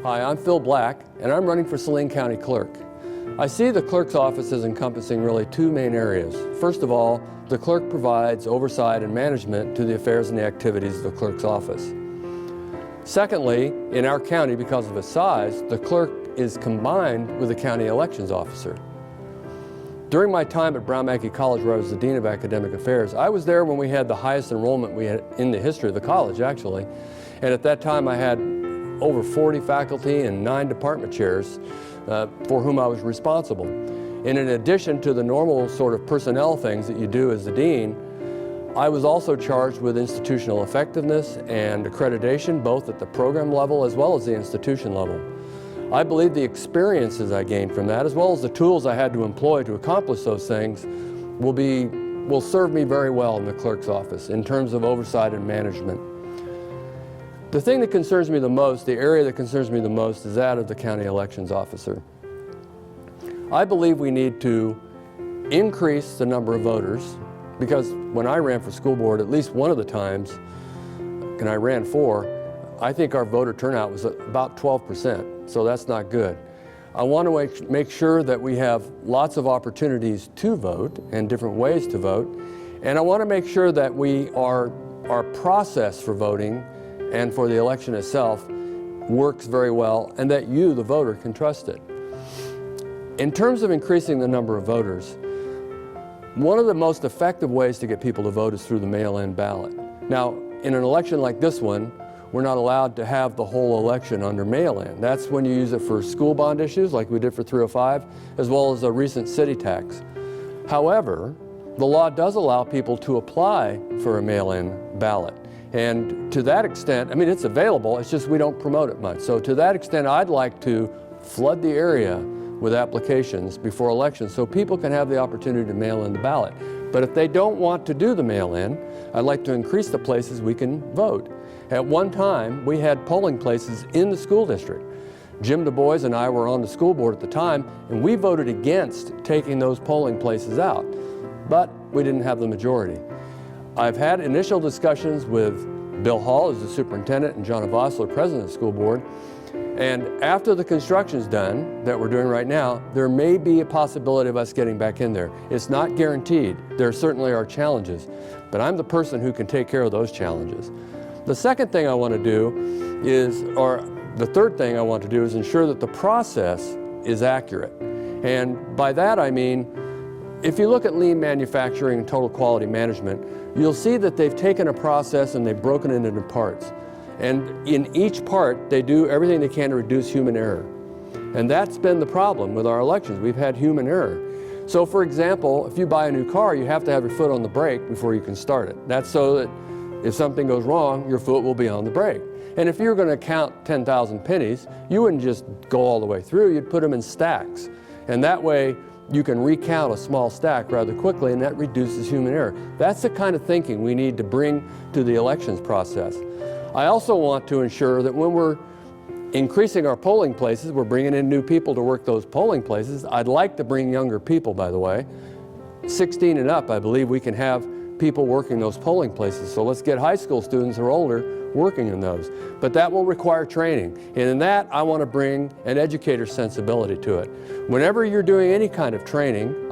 Hi, I'm Phil Black, and I'm running for Salina County Clerk. I see the clerk's office as encompassing really two main areas. First of all, the clerk provides oversight and management to the affairs and the activities of the clerk's office. Secondly, in our county, because of its size, the clerk is combined with the county elections officer. During my time at Brown Mackie College, where I was the Dean of Academic Affairs, I was there when we had the highest enrollment we had in the history of the college, actually. And at that time, I had over 40 faculty and 9 department chairs for whom I was responsible. And in addition to the normal sort of personnel things that you do as the dean, I was also charged with institutional effectiveness and accreditation, both at the program level as well as the institution level. I believe the experiences I gained from that, as well as the tools I had to employ to accomplish those things, will serve me very well in the clerk's office in terms of oversight and management. The thing that concerns me the most, the area that concerns me the most, is that of the county elections officer. I believe we need to increase the number of voters, because when I ran for school board, at least one of the times, and I ran for, I think our voter turnout was about 12%, so that's not good. I want to make sure that we have lots of opportunities to vote and different ways to vote, and I want to make sure that our process for voting and for the election itself works very well, and that you, the voter, can trust it. In terms of increasing the number of voters, one of the most effective ways to get people to vote is through the mail-in ballot. Now, in an election like this one, we're not allowed to have the whole election under mail-in. That's when you use it for school bond issues, like we did for 305, as well as a recent city tax. However, the law does allow people to apply for a mail-in ballot. And to that extent, I mean, it's available, it's just we don't promote it much. So to that extent, I'd like to flood the area with applications before elections so people can have the opportunity to mail in the ballot. But if they don't want to do the mail-in, I'd like to increase the places we can vote. At one time, we had polling places in the school district. Jim Du Bois and I were on the school board at the time, and we voted against taking those polling places out, but we didn't have the majority. I've had initial discussions with Bill Hall as the superintendent and John Vossler, president of the school board, and after the construction's done, that we're doing right now, there may be a possibility of us getting back in there. It's not guaranteed. There certainly are challenges, but I'm the person who can take care of those challenges. The second thing I want to do is, or the third thing I want to do is ensure that the process is accurate. And by that I mean, if you look at lean manufacturing and total quality management, you'll see that they've taken a process and they've broken it into parts. And in each part, they do everything they can to reduce human error. And that's been the problem with our elections. We've had human error. So for example, if you buy a new car, you have to have your foot on the brake before you can start it. That's so that if something goes wrong, your foot will be on the brake. And if you're going to count 10,000 pennies, you wouldn't just go all the way through, you'd put them in stacks. And that way, you can recount a small stack rather quickly, and that reduces human error. That's the kind of thinking we need to bring to the elections process. I also want to ensure that when we're increasing our polling places, we're bringing in new people to work those polling places. I'd like to bring younger people, by the way. 16 and up, I believe we can have people working those polling places. So let's get high school students or older working in those. But that will require training. And in that, I want to bring an educator sensibility to it. Whenever you're doing any kind of training,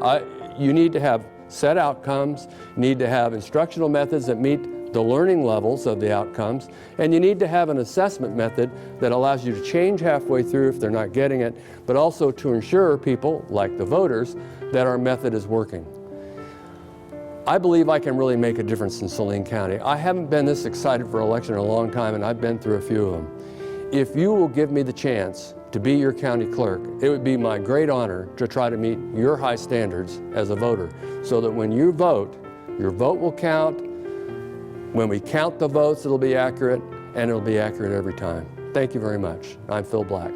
you need to have set outcomes, you need to have instructional methods that meet the learning levels of the outcomes, and you need to have an assessment method that allows you to change halfway through if they're not getting it, but also to ensure people, like the voters, that our method is working. I believe I can really make a difference in Salina County. I haven't been this excited for election in a long time, and I've been through a few of them. If you will give me the chance to be your county clerk, it would be my great honor to try to meet your high standards as a voter, so that when you vote, your vote will count. When we count the votes, it'll be accurate, and it'll be accurate every time. Thank you very much. I'm Phil Black.